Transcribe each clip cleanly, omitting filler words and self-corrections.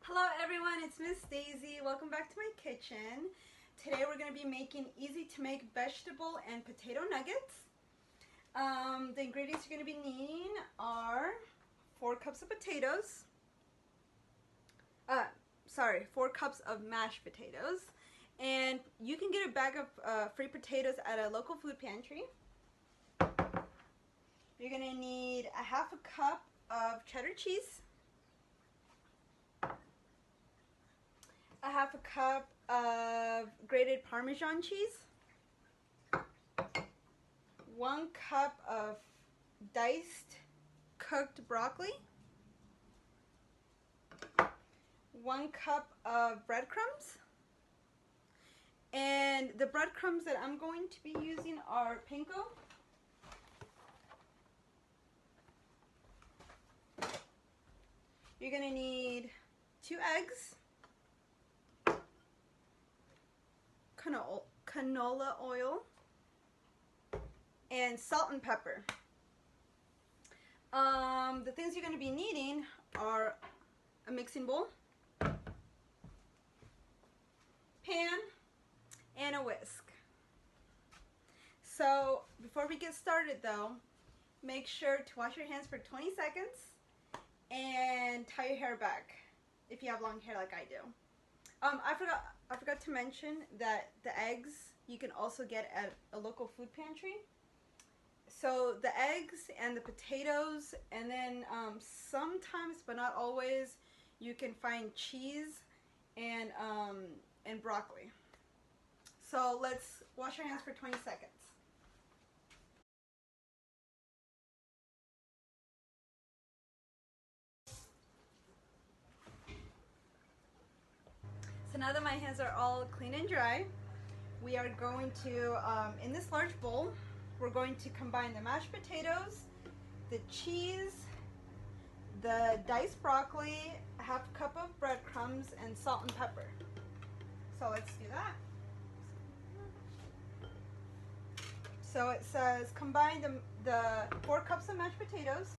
Hello everyone, it's Miss Daisy. Welcome back to my kitchen. Today we're going to be making easy to make vegetable and potato nuggets. The ingredients you're going to be needing are 4 cups of potatoes. 4 cups of mashed potatoes. And you can get a bag of free potatoes at a local food pantry. You're going to need a half a cup of cheddar cheese. A half a cup of grated Parmesan cheese, 1 cup of diced cooked broccoli, 1 cup of breadcrumbs, and the breadcrumbs that I'm going to be using are panko. You're going to need 2 eggs, canola oil, and salt and pepper. The things you're going to be needing are a mixing bowl, pan, and a whisk. So before we get started though, make sure to wash your hands for 20 seconds and tie your hair back if you have long hair like I do. I forgot to mention that the eggs you can also get at a local food pantry. So the eggs and the potatoes, and then sometimes but not always you can find cheese and broccoli. So let's wash your hands for 20 seconds. So now that my hands are all clean and dry, we are going to, in this large bowl, we're going to combine the mashed potatoes, the cheese, the diced broccoli, a half cup of breadcrumbs, and salt and pepper. So let's do that. So it says combine the 4 cups of mashed potatoes,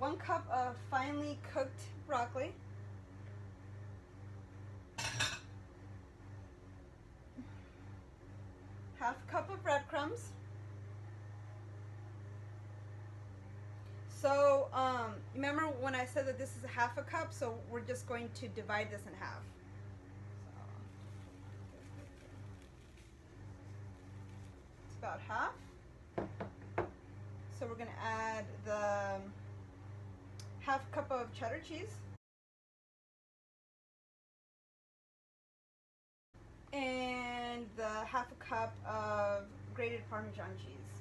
1 cup of finely cooked broccoli, half cup of breadcrumbs. So remember when I said that this is a half a cup, so we're just going to divide this in half. It's about half. So we're going to add the half cup of cheddar cheese and the half a cup of grated Parmesan cheese.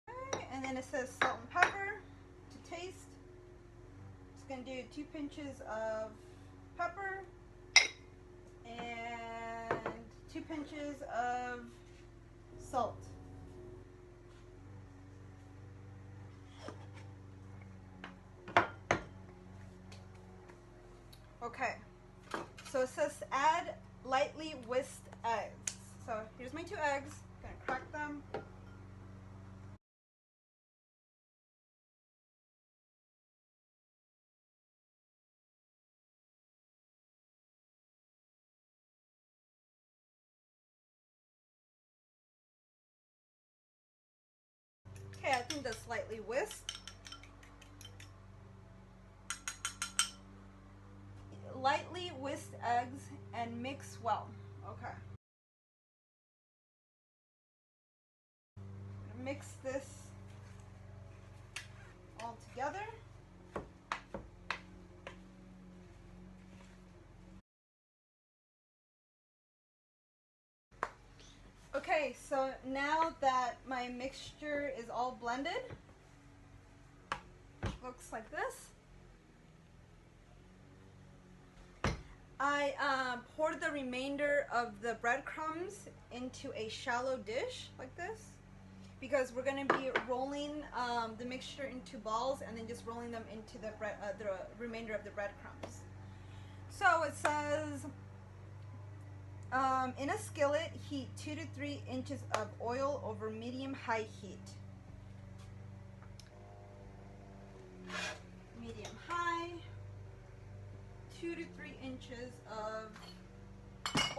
Okay, and then it says salt and pepper to taste. It's going to do 2 pinches of pepper and 2 pinches of salt. Okay, so it says add lightly whisked eggs. So here's my 2 eggs. I'm gonna crack them. Okay, I think that's lightly whisked. Lightly whisked eggs and mix well. Okay. Mix this all together. Okay, so now that my mixture is all blended, looks like this. I poured the remainder of the breadcrumbs into a shallow dish like this, because we're going to be rolling the mixture into balls and then just rolling them into the remainder of the breadcrumbs. So it says In a skillet, heat 2 to 3 inches of oil over medium-high heat. Medium-high, 2 to 3 inches of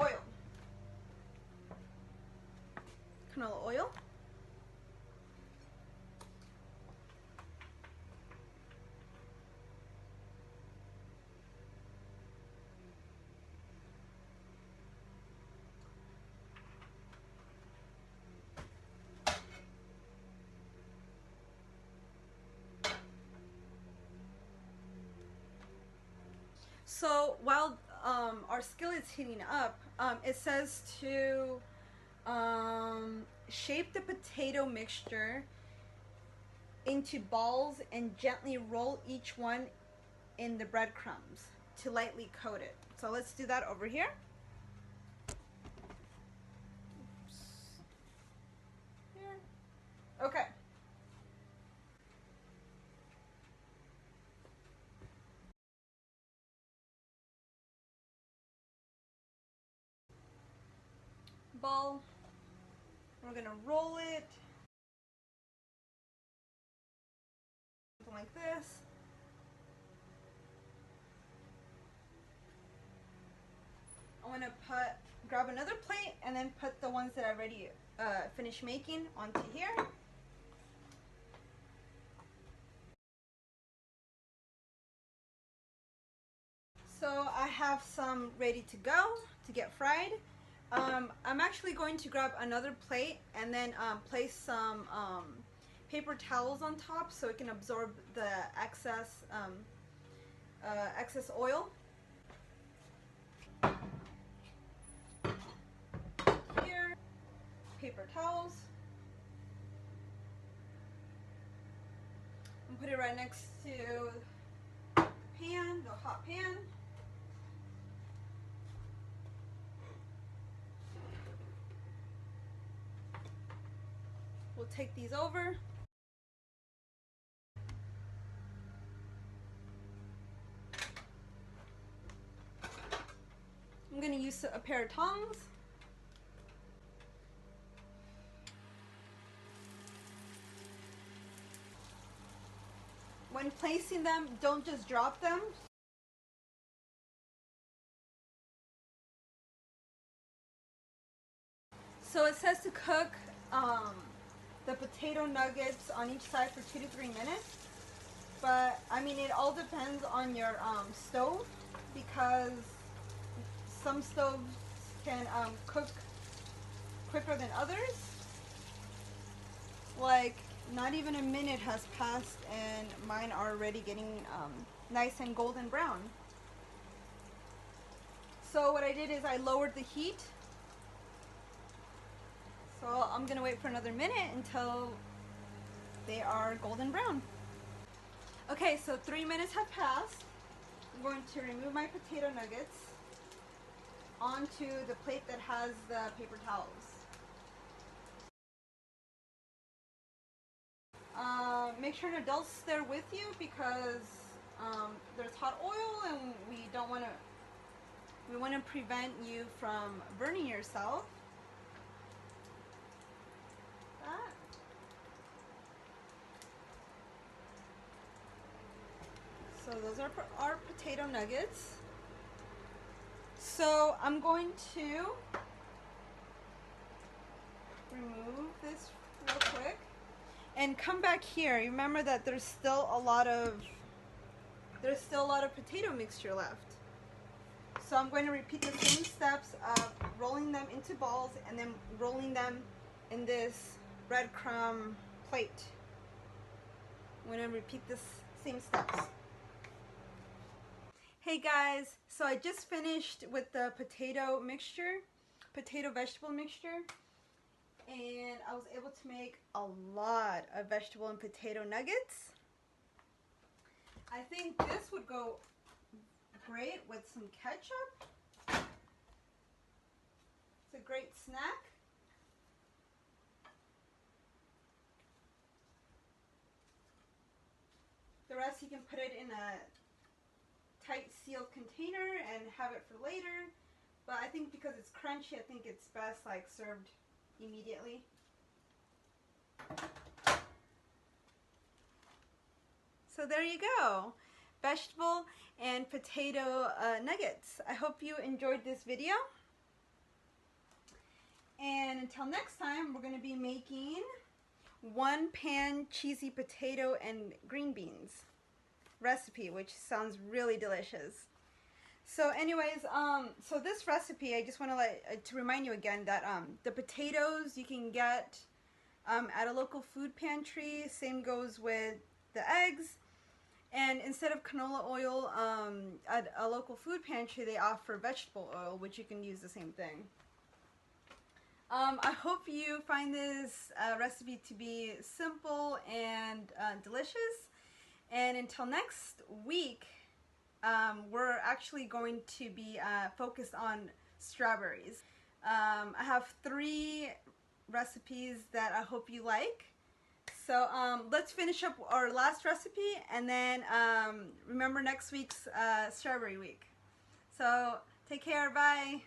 oil. Canola oil. So while our skillet's heating up, it says to shape the potato mixture into balls and gently roll each one in the breadcrumbs to lightly coat it. So let's do that over here. Oops. Here. Okay. Ball. We're gonna roll it. Something like this. I want to grab another plate and then put the ones that I already finished making onto here. So I have some ready to go to get fried. I'm actually going to grab another plate and then place some paper towels on top so it can absorb the excess oil. Here, paper towels. And put it right next to the pan, the hot pan. We'll take these over. I'm going to use a pair of tongs. When placing them, don't just drop them. So it says to cook the potato nuggets on each side for 2 to 3 minutes. But I mean, it all depends on your stove, because some stoves can cook quicker than others. Like, not even a minute has passed and mine are already getting nice and golden brown. So what I did is I lowered the heat. So I'm gonna wait for another minute until they are golden brown. Okay, so 3 minutes have passed. I'm going to remove my potato nuggets onto the plate that has the paper towels. Make sure an adult's there with you, because there's hot oil and we want to prevent you from burning yourself. So those are our potato nuggets. So I'm going to remove this real quick and come back here. Remember that there's still a lot of potato mixture left. So I'm going to repeat the same steps of rolling them into balls and then rolling them in this breadcrumb plate. I'm going to repeat the same steps. Hey guys, so I just finished with the potato vegetable mixture, and I was able to make a lot of vegetable and potato nuggets. I think this would go great with some ketchup. It's a great snack. The rest you can put it in a tight sealed container and have it for later. But I think because it's crunchy, I think it's best like served immediately. So there you go. Vegetable and potato nuggets. I hope you enjoyed this video. And until next time, we're going to be making 1-pan cheesy potato and green beans recipe, which sounds really delicious. So anyways, so this recipe, I just want to remind you again that the potatoes you can get at a local food pantry. Same goes with the eggs. And instead of canola oil, at a local food pantry, they offer vegetable oil, which you can use the same thing. I hope you find this recipe to be simple and delicious. And until next week, we're actually going to be focused on strawberries. I have 3 recipes that I hope you like. So let's finish up our last recipe, and then remember next week's strawberry week. So take care, bye.